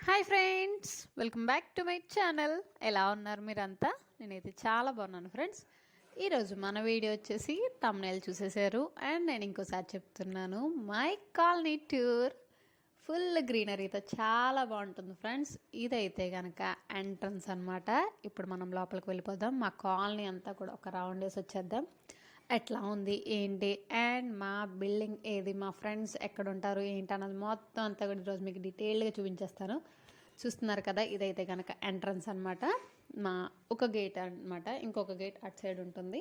Hi friends, welcome back to my channel. ఎలా ఉన్నారు మీరంతా? నేనైతే చాలా బాగున్నాను ఫ్రెండ్స్. ఈరోజు మన వీడియో వచ్చేసి తమ్నైల్ చూసేసారు అండ్ నేను ఇంకోసారి చెప్తున్నాను, మై కాలనీ టూర్ ఫుల్ గ్రీనరీతో చాలా బాగుంటుంది ఫ్రెండ్స్. ఇదైతే కనుక ఎంట్రన్స్ అనమాట. ఇప్పుడు మనం లోపలికి వెళ్ళిపోదాం. మా కాలనీ అంతా కూడా ఒక రౌండ్ వేసి వచ్చేద్దాం. ఎట్లా ఉంది ఏంటి అండ్ మా బిల్డింగ్ ఏది, మా ఫ్రెండ్స్ ఎక్కడ ఉంటారు ఏంటి అన్నది మొత్తం అంతా కూడా ఈరోజు మీకు డీటెయిల్గా చూపించేస్తాను. చూస్తున్నారు కదా, ఇదైతే కనుక ఎంట్రన్స్ అనమాట. మా ఒక గేట్ అనమాట, ఇంకొక గేట్ అటు సైడ్ ఉంటుంది.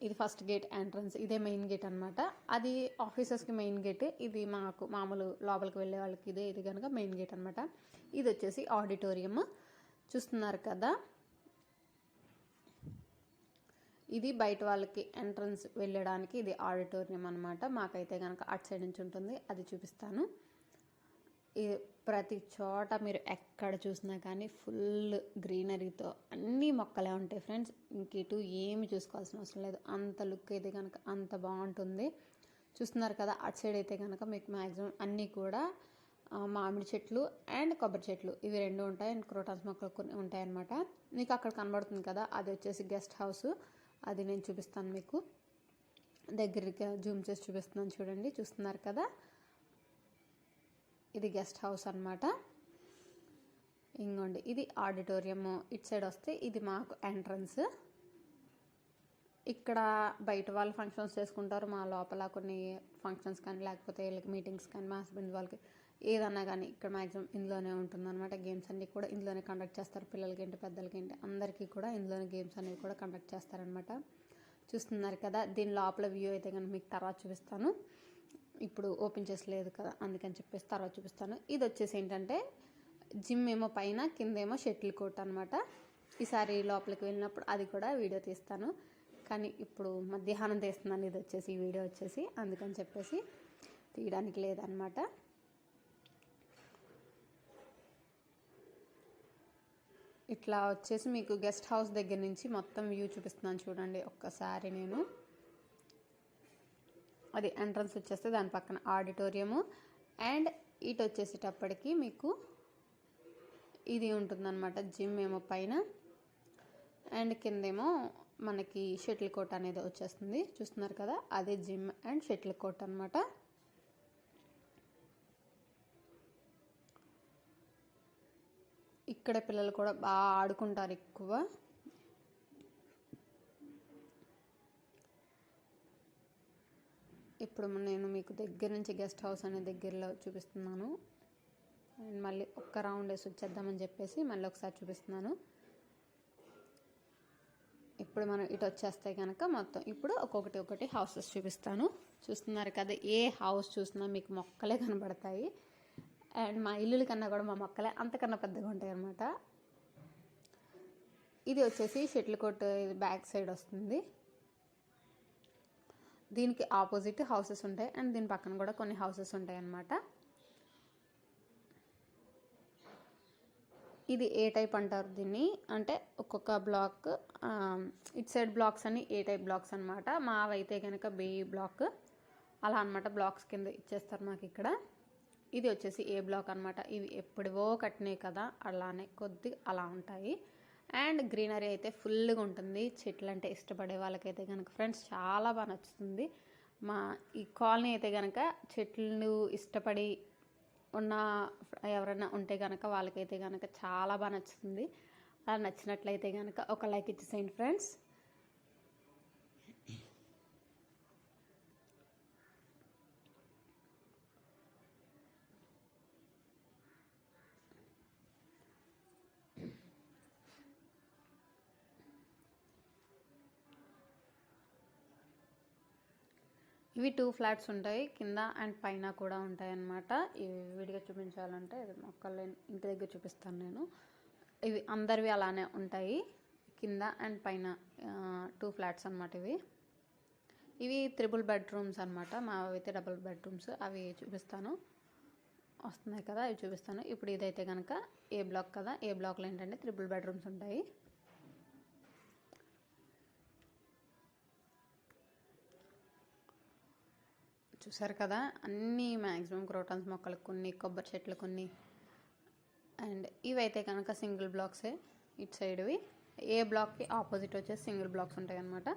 ఇది ఫస్ట్ గేట్ ఎంట్రన్స్, ఇదే మెయిన్ గేట్ అనమాట. అది ఆఫీసర్స్కి మెయిన్ గేట్, ఇది మాకు మామూలు లోపలికి వెళ్ళే వాళ్ళకి ఇది కనుక మెయిన్ గేట్ అనమాట. ఇది వచ్చేసి ఆడిటోరియం. చూస్తున్నారు కదా, ఇది బయట వాళ్ళకి ఎంట్రన్స్ వెళ్ళడానికి ఇది ఆడిటోరియం అనమాట. మాకైతే కనుక అటు సైడ్ నుంచి ఉంటుంది, అది చూపిస్తాను. ప్రతి చోట మీరు ఎక్కడ చూసినా కానీ ఫుల్ గ్రీనరీతో అన్ని మొక్కలే ఉంటాయి ఫ్రెండ్స్. ఇంక ఇటు ఏమి చూసుకోవాల్సిన అవసరం లేదు, అంత లుక్ అయితే కనుక అంత బాగుంటుంది. చూస్తున్నారు కదా, అటు సైడ్ అయితే కనుక మీకు మ్యాక్సిమం అన్నీ కూడా మామిడి చెట్లు అండ్ కొబ్బరి చెట్లు ఇవి రెండు ఉంటాయి. అండ్ క్రోటాన్స్ మొక్కలు కొన్ని ఉంటాయి అన్నమాట. మీకు అక్కడ కనబడుతుంది కదా, అది వచ్చేసి గెస్ట్ హౌస్. అది నేను చూపిస్తాను మీకు, దగ్గరికి జూమ్ చేసి చూపిస్తున్నాను చూడండి. చూస్తున్నారు కదా, ఇది గెస్ట్ హౌస్ అనమాట. ఇంకోండి ఇది ఆడిటోరియం. ఇటు సైడ్ వస్తే ఇది మాకు ఎంట్రన్స్. ఇక్కడ బయట వాళ్ళు ఫంక్షన్స్ చేసుకుంటారు, మా లోపల కొన్ని ఫంక్షన్స్ కానీ లేకపోతే వీళ్ళకి మీటింగ్స్ కానీ మా హస్బెండ్ వాళ్ళకి ఏదన్నా కానీ ఇక్కడ మ్యాక్సిమం ఇందులోనే ఉంటుందన్నమాట. గేమ్స్ అన్నీ కూడా ఇందులోనే కండక్ట్ చేస్తారు. పిల్లలకి ఏంటి పెద్దలకి ఏంటి అందరికీ కూడా ఇందులోనే గేమ్స్ అనేవి కూడా కండక్ట్ చేస్తారనమాట. చూస్తున్నారు కదా, దీని లోపల వ్యూ అయితే కనుక మీకు తర్వాత చూపిస్తాను. ఇప్పుడు ఓపెన్ చేసలేదు కదా, అందుకని చెప్పేసి తర్వాత చూపిస్తాను. ఇది వచ్చేసి ఏంటంటే జిమ్ ఏమో పైన, కిందేమో షటిల్ కోర్ట్ అనమాట. ఈసారి లోపలికి వెళ్ళినప్పుడు అది కూడా వీడియో తీస్తాను, కానీ ఇప్పుడు మధ్యాహ్నం తీస్తున్నాను. ఇది వచ్చేసి ఈ వీడియో వచ్చేసి అందుకని చెప్పేసి తీయడానికి లేదనమాట. ఇట్లా వచ్చేసి మీకు గెస్ట్ హౌస్ దగ్గర నుంచి మొత్తం వ్యూ చూపిస్తున్నాను చూడండి ఒక్కసారి. నేను అది ఎంట్రన్స్ వచ్చేస్తే దాని పక్కన ఆడిటోరియము అండ్ ఇటు వచ్చేసేటప్పటికి మీకు ఇది ఉంటుందన్నమాట. జిమ్ ఏమో పైన అండ్ కిందేమో మనకి షటిల్ కోర్ట్ అనేది వచ్చేస్తుంది. చూస్తున్నారు కదా, అదే జిమ్ అండ్ షటిల్ కోర్ట్ అనమాట. ఇక్కడ పిల్లలు కూడా బాగా ఆడుకుంటారు ఎక్కువ. ఇప్పుడు నేను మీకు దగ్గర నుంచి గెస్ట్ హౌస్ అనే దగ్గరలో చూపిస్తున్నాను. అండ్ మళ్ళీ ఒక్క రౌండ్ వేసి వచ్చేద్దామని చెప్పేసి మళ్ళీ ఒకసారి చూపిస్తున్నాను. ఇప్పుడు మనం ఇటు వచ్చేస్తే కనుక మొత్తం ఇప్పుడు ఒక్కొక్కటి హౌసెస్ చూపిస్తాను. చూస్తున్నారు కదా, ఏ హౌస్ చూసినా మీకు మొక్కలే కనబడతాయి. అండ్ మా ఇల్లుల కన్నా కూడా మా మొక్కలే అంతకన్నా పెద్దగా ఉంటాయి అన్నమాట. ఇది వచ్చేసి షటిల్ కోర్ట్ బ్యాక్ సైడ్ వస్తుంది. దీనికి ఆపోజిట్ హౌసెస్ ఉంటాయి అండ్ దీని పక్కన కూడా కొన్ని హౌసెస్ ఉంటాయి అన్నమాట. ఇది ఏ టైప్ అంటారు దీన్ని అంటే, ఒక్కొక్క బ్లాక్ ఇటు సైడ్ బ్లాక్స్ అన్ని ఏ టైప్ బ్లాక్స్ అనమాట. మావైతే కనుక బి బ్లాక్ అలా అనమాట. బ్లాక్స్ కింద ఇచ్చేస్తారు మాకు ఇక్కడ. ఇది వచ్చేసి ఏ బ్లాక్ అనమాట. ఇవి ఎప్పుడో కట్టినాయి కదా, అలానే కొద్దిగా అలా ఉంటాయి. అండ్ గ్రీనరీ అయితే ఫుల్గా ఉంటుంది. చెట్లు అంటే ఇష్టపడే వాళ్ళకైతే కనుక ఫ్రెండ్స్ చాలా బాగా నచ్చుతుంది. మా ఈ కాలనీ అయితే కనుక చెట్లు ఇష్టపడి ఉన్న ఎవరైనా ఉంటే కనుక వాళ్ళకైతే కనుక చాలా బాగా నచ్చుతుంది. అలా నచ్చినట్లయితే కనుక ఒక లైక్ ఇచ్చేసేయండి ఫ్రెండ్స్. ఇవి 2 ఫ్లాట్స్ ఉంటాయి, కింద అండ్ పైన కూడా ఉంటాయి అన్నమాట. ఇవి విడిగా చూపించాలంటే మొక్కలు ఇంటి దగ్గర చూపిస్తాను నేను. ఇవి అందరివి అలానే ఉంటాయి, కింద అండ్ పైన 2 ఫ్లాట్స్ అనమాట. ఇవి 3 బెడ్రూమ్స్ అనమాట. మావైతే డబుల్ బెడ్రూమ్స్. అవి చూపిస్తాను, వస్తున్నాయి కదా, అవి చూపిస్తాను. ఇప్పుడు ఇదైతే కనుక ఏ బ్లాక్ కదా, ఏ బ్లాక్లో ఏంటంటే 3 బెడ్రూమ్స్ ఉంటాయి. చూసారు కదా, అన్నీ మ్యాక్సిమం క్రోటాన్స్ మొక్కలు కొన్ని, కొబ్బరి చెట్లు కొన్ని. అండ్ ఇవైతే కనుక సింగిల్ బ్లాక్సే, ఇటు సైడ్వి. ఏ బ్లాక్కి ఆపోజిట్ వచ్చేసి సింగిల్ బ్లాక్స్ ఉంటాయి అన్నమాట.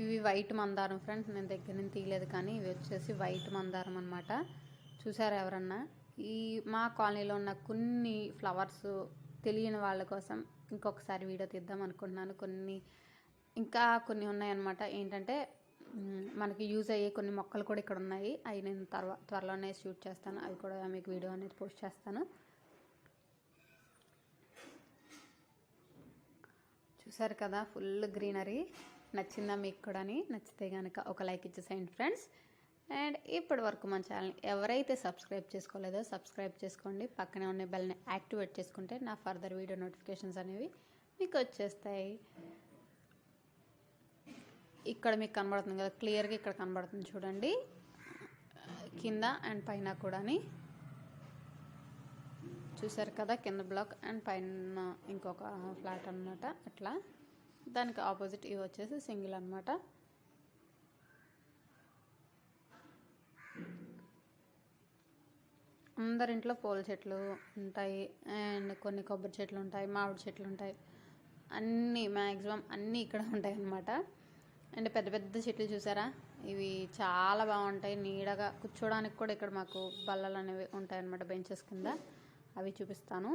ఇవి వైట్ మందారం ఫ్రెండ్స్, నేను దగ్గర నుంచి తీయలేదు కానీ ఇవి వచ్చేసి వైట్ మందారం అనమాట. చూసారా ఎవరన్నా? ఈ మా కాలనీలో ఉన్న కొన్ని ఫ్లవర్స్ తెలియని వాళ్ళ కోసం ఇంకొకసారి వీడియో తీద్దాం అనుకుంటున్నాను. ఇంకా కొన్ని ఉన్నాయన్నమాట. ఏంటంటే మనకి యూజ్ అయ్యే కొన్ని మొక్కలు కూడా ఇక్కడ ఉన్నాయి. అవి నేను త్వరలోనే షూట్ చేస్తాను. అవి కూడా మీకు వీడియో అనేది పోస్ట్ చేస్తాను. చూసారు కదా, ఫుల్ గ్రీనరీ. నచ్చిందా మీకు కూడా? నచ్చితే కనుక ఒక లైక్ ఇచ్చేసేయండి ఫ్రెండ్స్. అండ్ ఇప్పటి వరకు మన ఛానల్ని ఎవరైతే సబ్స్క్రైబ్ చేసుకోలేదో సబ్స్క్రైబ్ చేసుకోండి. పక్కనే ఉన్న బెల్ని యాక్టివేట్ చేసుకుంటే నా ఫర్దర్ వీడియో నోటిఫికేషన్స్ అనేవి మీకు వచ్చేస్తాయి. ఇక్కడ మీకు కనబడుతుంది కదా, క్లియర్గా ఇక్కడ కనబడుతుంది చూడండి, కింద అండ్ పైన కూడా. చూసారు కదా, కింద బ్లాక్ అండ్ పైన ఇంకొక ఫ్లాట్ అనమాట. అట్లా దానికి ఆపోజిట్ ఇవి వచ్చేసి సింగిల్ అనమాట. అందరింట్లో పూల చెట్లు ఉంటాయి అండ్ కొన్ని కొబ్బరి చెట్లు ఉంటాయి, మామిడి చెట్లు ఉంటాయి, అన్నీ మ్యాక్సిమం అన్నీ ఇక్కడ ఉంటాయి అన్నమాట. అండ్ పెద్ద పెద్ద చెట్లు చూసారా, ఇవి చాలా బాగుంటాయి. నీడగా కూర్చోడానికి కూడా ఇక్కడ మాకు బల్లలు అనేవి ఉంటాయి అన్నమాట, బెంచెస్ కింద. అవి చూపిస్తాను.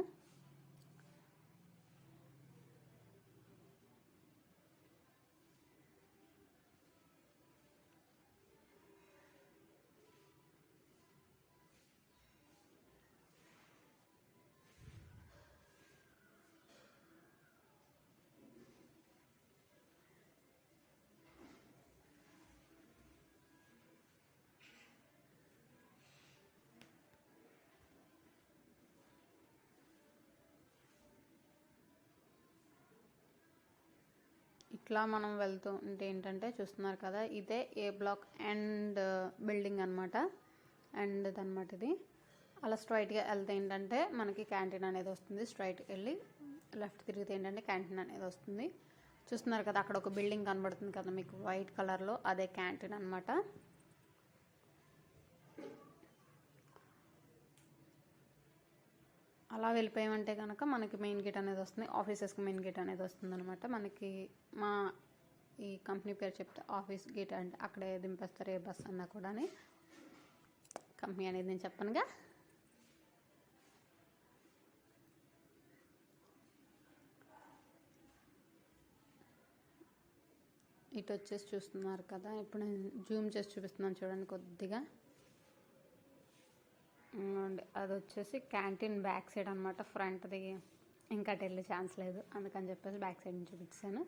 ఇట్లా మనం వెళ్తూ ఉంటే ఏంటంటే చూస్తున్నారు కదా, ఇదే ఏ బ్లాక్ అండ్ బిల్డింగ్ అనమాట. అండ్ అనమాట ఇది. అలా స్ట్రైట్గా వెళ్తే ఏంటంటే మనకి క్యాంటీన్ అనేది వస్తుంది. స్ట్రైట్ వెళ్ళి లెఫ్ట్ తిరిగితే ఏంటంటే క్యాంటీన్ అనేది వస్తుంది. చూస్తున్నారు కదా, అక్కడ ఒక బిల్డింగ్ కనబడుతుంది కదా మీకు వైట్ కలర్లో, అదే క్యాంటీన్ అనమాట. అలా వెళ్ళిపోయామంటే కనుక మనకి మెయిన్ గేట్ అనేది వస్తుంది. ఆఫీసెస్కి మెయిన్ గేట్ అనేది వస్తుంది అనమాట. మనకి మా ఈ కంపెనీ పేరు చెప్తే ఆఫీస్ గేట్ అంటే అక్కడే దింపేస్తారు ఏ బస్ అన్నా కూడా. కంపెనీ అనేది నేను చెప్పనుగా. ఇటు వచ్చేసి చూస్తున్నారు కదా, ఇప్పుడు నేను జూమ్ చేసి చూపిస్తున్నాను చూడండి కొద్దిగా. అది వచ్చేసి క్యాంటీన్ బ్యాక్ సైడ్ అనమాట. ఫ్రంట్ది ఇంకా వెళ్ళే ఛాన్స్ లేదు, అందుకని చెప్పేసి బ్యాక్ సైడ్ నుంచి చూపించాను.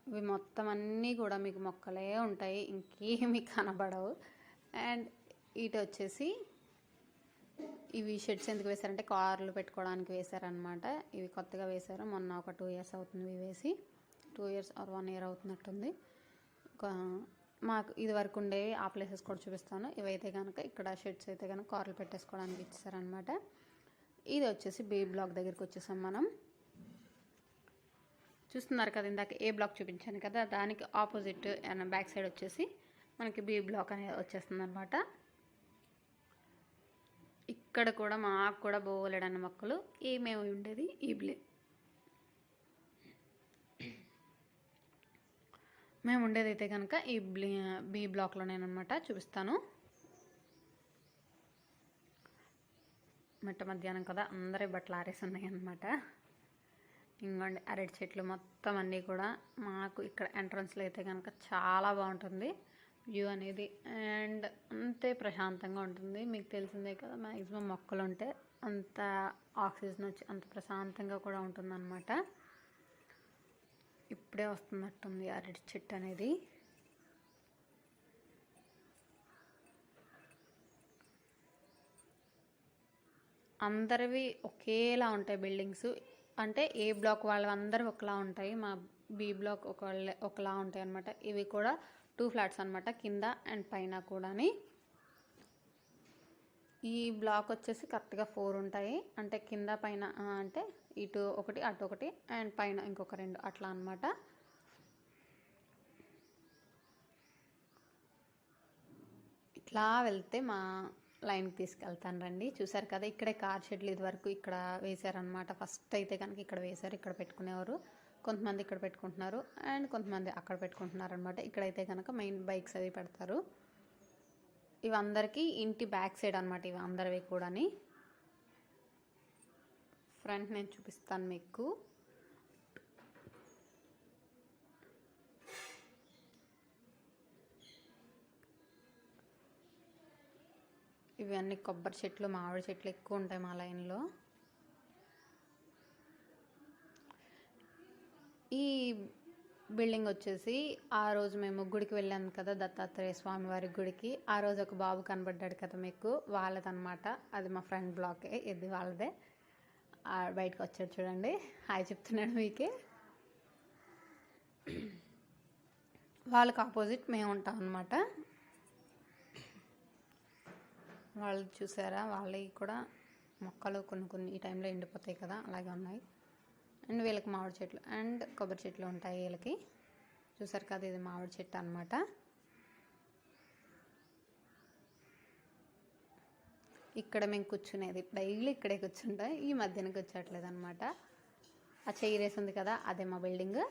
ఇవి మొత్తం అన్నీ కూడా మీకు మొక్కలే ఉంటాయి, ఇంకేమీ కనబడవు. అండ్ ఇటు వచ్చేసి ఇవి షెడ్స్ ఎందుకు వేశారంటే కార్లు పెట్టుకోవడానికి వేశారనమాట. ఇవి కొత్తగా వేశారు, మొన్న ఒక 2 years అవుతుంది ఇవి వేసి. 2 years ఆర్ 1 year అవుతున్నట్టుంది. మాకు ఇది వరకు ఉండేవి ఆ ప్లేసెస్ కూడా చూపిస్తాను. ఇవైతే కనుక ఇక్కడ షెడ్స్ అయితే కనుక కార్లు పెట్టేసుకోవడానికి ఇచ్చేసారనమాట. ఇది వచ్చేసి బి బ్లాక్ దగ్గరికి వచ్చేసాం మనం. చూస్తున్నారు కదా, ఇందాక ఏ బ్లాక్ చూపించాను కదా, దానికి ఆపోజిట్ బ్యాక్ సైడ్ వచ్చేసి మనకి బి బ్లాక్ అనేది వచ్చేస్తుంది అనమాట. ఇక్కడ కూడా మాకు కూడా బోలెడన్న మొక్కలు ఏమేమి ఉండేది మేము ఉండేదైతే కనుక ఈ బి బ్లాక్లోనేనమాట. చూపిస్తాను. మిట్ట మధ్యాహ్నం కదా, అందరి బట్టలు ఆరేసి ఉన్నాయి అన్నమాట. ఇంకోండి అరటి చెట్లు మొత్తం అన్నీ కూడా. మాకు ఇక్కడ ఎంట్రన్స్లో అయితే కనుక చాలా బాగుంటుంది వ్యూ అనేది. అండ్ అంతే ప్రశాంతంగా ఉంటుంది. మీకు తెలిసిందే కదా, మ్యాక్సిమం మొక్కలు ఉంటే అంత ఆక్సిజన్ వచ్చి అంత ప్రశాంతంగా కూడా ఉంటుందన్నమాట. ఇప్పుడే వస్తున్నట్టుంది అరటి చెట్టు అనేది. అందరివి ఒకేలా ఉంటాయి బిల్డింగ్స్. అంటే ఏ బ్లాక్ వాళ్ళందరూ ఒకలా ఉంటాయి. మా బి బ్లాక్ ఒకలా ఉంటాయి అన్నమాట. ఇవి కూడా 2 flats అనమాట, కింద అండ్ పైన కూడా. ఈ బ్లాక్ వచ్చేసి కరెక్ట్గా 4 ఉంటాయి. అంటే కింద పైన అంటే ఇటు ఒకటి అటు ఒకటి అండ్ పైన ఇంకొక 2 అట్లా అనమాట. ఇట్లా వెళ్తే మా లైన్కి తీసుకెళ్తాను రండి. చూసారు కదా, ఇక్కడే కార్ షెడ్లు ఇది వరకు ఇక్కడ వేశారనమాట. ఫస్ట్ అయితే కనుక ఇక్కడ వేశారు, ఇక్కడ పెట్టుకునేవారు. కొంతమంది ఇక్కడ పెట్టుకుంటున్నారు అండ్ కొంతమంది అక్కడ పెట్టుకుంటున్నారు అనమాట. ఇక్కడైతే కనుక మెయిన్ బైక్స్ అవి పెడతారు. ఇవి అందరికీ ఇంటి బ్యాక్ సైడ్ అనమాట, ఇవి అందరివి కూడాని. ఫ్రంట్ నేను చూపిస్తాను మీకు. ఇవన్నీ కొబ్బరి చెట్లు, మామిడి చెట్లు ఎక్కువ ఉంటాయి మా లైన్లో. ఈ బిల్డింగ్ వచ్చేసి ఆ రోజు మేము గుడికి వెళ్ళాము కదా, దత్తాత్రేయ స్వామి వారి గుడికి. ఆ రోజు ఒక బాబు కనబడ్డాడు కదా మీకు, వాళ్ళదనమాట. అది మా ఫ్రెండ్ బ్లాకే, ఇది వాళ్ళదే. బయటకు వచ్చాడు చూడండి, హాయ్ చెప్తున్నాడు మీకే. వాళ్ళకి ఆపోజిట్ మేము ఉంటాం అనమాట. వాళ్ళు చూసారా, వాళ్ళవి కూడా మొక్కలు కొన్ని ఈ టైంలో ఎండిపోతాయి కదా, అలాగే ఉన్నాయి. అండ్ వీళ్ళకి మామిడి చెట్లు అండ్ కొబ్బరి చెట్లు ఉంటాయి వీళ్ళకి. చూసారు కదా, ఇది మామిడి చెట్టు అనమాట. ఇక్కడ మేము కూర్చునేది డైలీ ఇక్కడే కూర్చుంటాం. ఈ మధ్యన కూర్చోట్లేదు అనమాట. ఆ చైర్ వేసి ఉంది కదా, అదే మా బిల్డింగ్.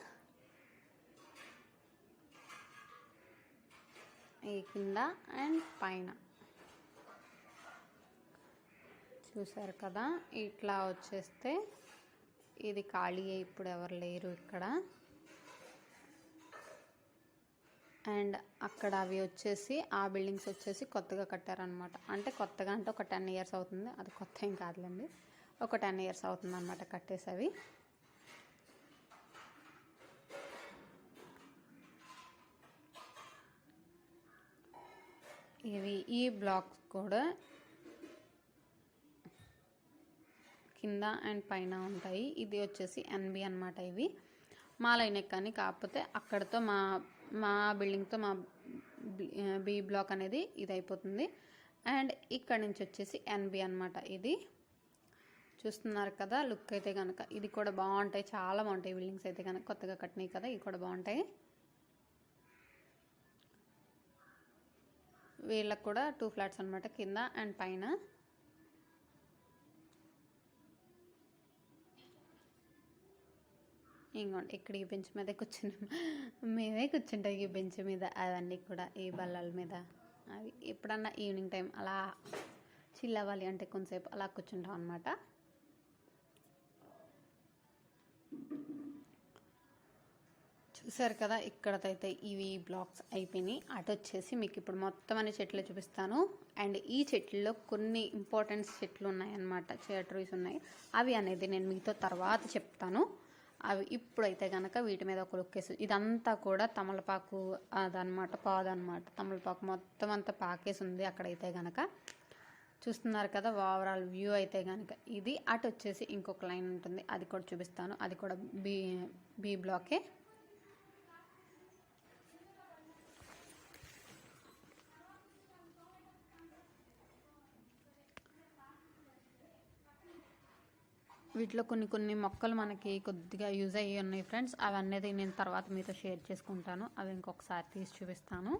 ఈ కింద అండ్ పైన చూసారు కదా, ఇట్లా వచ్చేస్తే ఇది ఖాళీ, ఇప్పుడు ఎవరు లేరు ఇక్కడ. అండ్ అక్కడ అవి వచ్చేసి ఆ బిల్డింగ్స్ వచ్చేసి కొత్తగా కట్టారనమాట. అంటే కొత్తగా అంటే ఒక 10 years అవుతుంది. అది కొత్త ఏం కాదులేండి, ఒక 10 years అవుతుంది అనమాట కట్టేసి అవి. ఇవి ఈ బ్లాక్స్ కూడా కింద అండ్ పైన ఉంటాయి. ఇది వచ్చేసి NB అనమాట. ఇవి మా లైన్ కానీ, కాకపోతే అక్కడతో మా బిల్డింగ్తో మా B బ్లాక్ అనేది ఇది అయిపోతుంది. అండ్ ఇక్కడ నుంచి వచ్చేసి NB అనమాట. ఇది చూస్తున్నారు కదా, లుక్ అయితే కనుక ఇది కూడా బాగుంటాయి, చాలా బాగుంటాయి బిల్డింగ్స్ అయితే కనుక. కొత్తగా కట్టినాయి కదా, ఇవి కూడా బాగుంటాయి. వీళ్ళకి కూడా 2 flats అనమాట, కింద అండ్ పైన. ఇంకోండి, ఇక్కడ ఈ బెంచ్ మీద కూర్చున్నాం, మేమే కూర్చుంటాం ఈ బెంచ్ మీద. అవన్నీ కూడా ఈ బల్లల మీద. అవి ఎప్పుడన్నా ఈవినింగ్ టైం అలా చిల్ అవ్వాలి అంటే కొంతసేపు అలా కూర్చుంటాం అనమాట. చూసారు కదా, ఇక్కడైతే ఇవి బ్లాక్స్ అయిపోయినాయి. అటు వచ్చేసి మీకు ఇప్పుడు మొత్తం అనే చెట్లు చూపిస్తాను. అండ్ ఈ చెట్లలో కొన్ని ఇంపార్టెంట్ చెట్లు ఉన్నాయన్నమాట, ట్రీస్ ఉన్నాయి. అవి అనేది నేను మీతో తర్వాత చెప్తాను. అవి ఇప్పుడైతే కనుక వీటి మీద ఒక లుక్ వేసి, ఇదంతా కూడా తమలపాకు అదనమాట, పాదు అనమాట. తమలపాకు మొత్తం అంతా పాకేసి ఉంది అక్కడైతే కనుక. చూస్తున్నారు కదా, ఓవరాల్ వ్యూ అయితే కనుక ఇది. అటు వచ్చేసి ఇంకొక లైన్ ఉంటుంది, అది కూడా చూపిస్తాను. అది కూడా బి బ్లాకే. వీటిలో కొన్ని మొక్కలు మనకి కొద్దిగా యూజ్ అయ్యి ఉన్నాయి ఫ్రెండ్స్. అవన్నీ నేను తర్వాత మీతో షేర్ చేసుకుంటాను. అవి ఇంకొకసారి తీసి చూపిస్తాను.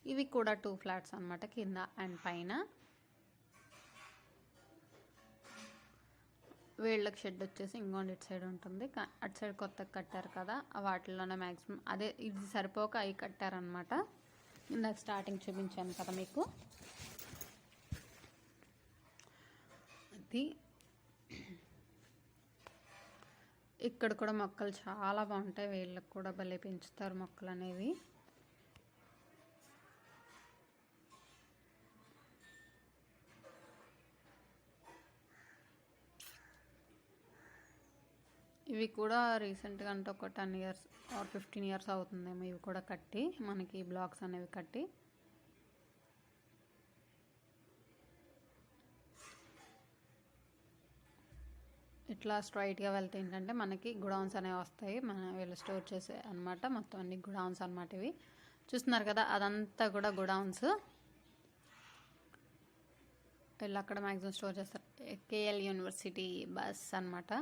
ఇవి కూడా 2 flats అనమాట, కింద అండ్ పైన. వీళ్ళకి షెడ్ వచ్చేసి ఇంకోండి ఇటు సైడ్ ఉంటుంది. అటు సైడ్ కొత్తగా కట్టారు కదా, వాటిలోనే మ్యాక్సిమం అదే, ఇది సరిపోక అవి కట్టారనమాట. ఇందాక స్టార్టింగ్ చూపించాను కదా మీకు. ఇక్కడ కూడా మొక్కలు చాలా బాగుంటాయి. వీళ్ళకి కూడా భలే పెంచుతారు మొక్కలు అనేవి. ఇవి కూడా రీసెంట్గా అంటే ఒక 10 years ఆర్ 15 years అవుతుందేమో ఇవి కూడా కట్టి, మనకి బ్లాక్స్ అనేవి కట్టి. ఇట్లా స్ట్రైట్గా వెళ్తే ఏంటంటే మనకి గుడౌన్స్ అనేవి వస్తాయి, మన వీళ్ళు స్టోర్ చేసే అనమాట. మొత్తం అన్ని గుడౌన్స్ అనమాట ఇవి. చూస్తున్నారు కదా, అదంతా కూడా గుడౌన్స్. వీళ్ళు అక్కడ మ్యాక్సిమం స్టోర్ చేస్తారు. కేఎల్ యూనివర్సిటీ బస్ అనమాట.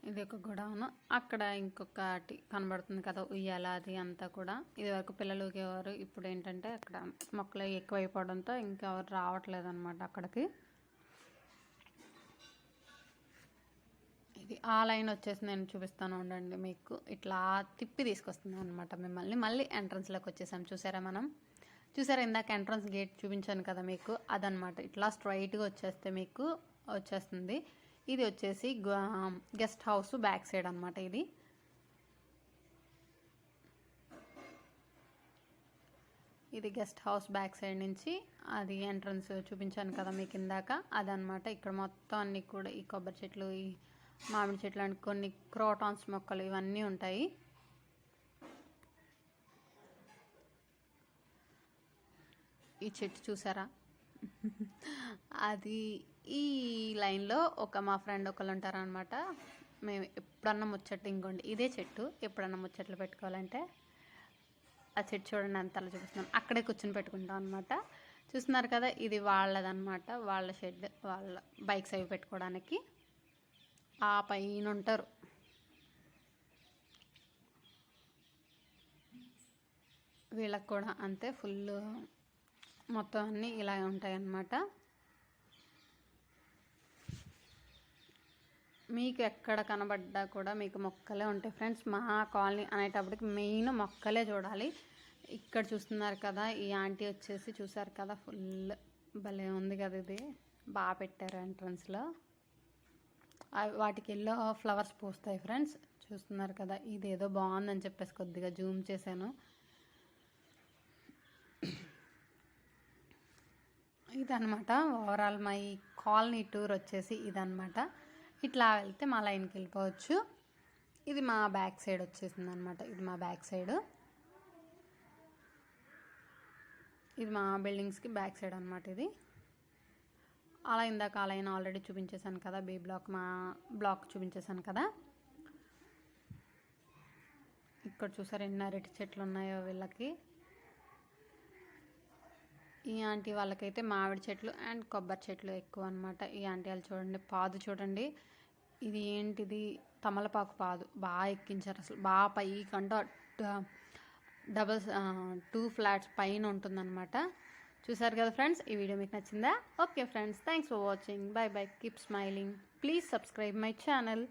ఇది ఒక గొడవను. అక్కడ ఇంకొకటి కనబడుతుంది కదా ఉయ్యాల, అది అంతా కూడా ఇది వరకు పిల్లలు ఊగేవారు. ఇప్పుడు ఏంటంటే అక్కడ మొక్కలు ఎక్కువైపోవడంతో ఇంకెవరు రావట్లేదు అనమాట అక్కడికి. ఇది ఆ లైన్ వచ్చేసి నేను చూపిస్తాను ఉండండి మీకు. ఇట్లా తిప్పి తీసుకొస్తుంది అనమాట మిమ్మల్ని. మళ్ళీ ఎంట్రన్స్లోకి వచ్చేసాం. చూసారా ఇందాక ఎంట్రన్స్ గేట్ చూపించాను కదా మీకు, అదనమాట. ఇట్లా స్ట్రైట్గా వచ్చేస్తే మీకు వచ్చేస్తుంది. ఇది వచ్చేసి గెస్ట్ హౌస్ బ్యాక్ సైడ్ అనమాట. ఇది గెస్ట్ హౌస్ బ్యాక్ సైడ్ నుంచి అది ఎంట్రన్స్ చూపించాను కదా మీకు ఇందాక, అదనమాట. ఇక్కడ మొత్తం అన్నీ కూడా ఈ కొబ్బరి చెట్లు, ఈ మామిడి చెట్లు అని కొన్ని క్రోటాన్స్ మొక్కలు ఇవన్నీ ఉంటాయి. ఈ చెట్టు చూసారా, అది ఈ లైన్లో మా ఫ్రెండ్ ఒకళ్ళు ఉంటారనమాట. మేము ఎప్పుడన్నా ముచ్చట్లు, ఇంకోండి ఇదే చెట్టు, ఎప్పుడన్నా ముచ్చట్లు పెట్టుకోవాలంటే ఆ చెట్టు చూడండి అంతలా చూపిస్తున్నాను. అక్కడే కూర్చొని పెట్టుకుంటాం అనమాట. చూస్తున్నారు కదా, ఇది వాళ్ళదనమాట. వాళ్ళ షెడ్, వాళ్ళ బైక్స్ అవి పెట్టుకోవడానికి. ఆ పైన ఉంటారు. వీళ్ళకి కూడా అంతే, ఫుల్ మొత్తం అన్నీ ఇలా ఉంటాయి అన్నమాట. మీకు ఎక్కడ కనబడ్డా కూడా మీకు మొక్కలే ఉంటాయి ఫ్రెండ్స్. మా కాలనీ అనేటప్పటికి మెయిన్ మొక్కలే చూడాలి. ఇక్కడ చూస్తున్నారు కదా, ఈ ఆంటీ వచ్చేసి చూసారు కదా, ఫుల్ భలే ఉంది కదా, ఇది బాగా పెట్టారు ఎంట్రన్స్లో. వాటికి ఎల్లో ఫ్లవర్స్ పూస్తాయి ఫ్రెండ్స్. చూస్తున్నారు కదా, ఇదేదో బాగుందని చెప్పేసి కొద్దిగా జూమ్ చేశాను. ఇదనమాట ఓవరాల్ మై కాలనీ టూర్ వచ్చేసి ఇదనమాట. ఇట్లా వెళ్తే మా లైన్కి వెళ్ళిపోవచ్చు. ఇది మా బ్యాక్ సైడ్ వచ్చేసింది అనమాట. ఇది మా బ్యాక్ సైడ్, ఇది మా బిల్డింగ్స్కి బ్యాక్ సైడ్ అనమాట. ఇది అలా ఇందాక ఆ లైన్ ఆల్రెడీ చూపించేశాను కదా, బి బ్లాక్, మా బ్లాక్ చూపించేశాను కదా. ఇక్కడ చూసారు ఎన్ని అరటి చెట్లు ఉన్నాయో వీళ్ళకి. ఈ ఆంటీ వాళ్ళకైతే మామిడి చెట్లు అండ్ కొబ్బరి చెట్లు ఎక్కువ అనమాట. ఈ ఆంటీ వాళ్ళు చూడండి, పాదు చూడండి, ఇది ఏంటిది, తమలపాకు పాదు బాగా ఎక్కించారు అసలు. బాగా పైకంటే డబుల్ 2 ఫ్లాట్స్ పైన ఉంటుందన్నమాట. చూసారు కదా ఫ్రెండ్స్, ఈ వీడియో మీకు నచ్చిందా? Okay friends, thanks for watching. By by, keep smiling. Please subscribe my channel.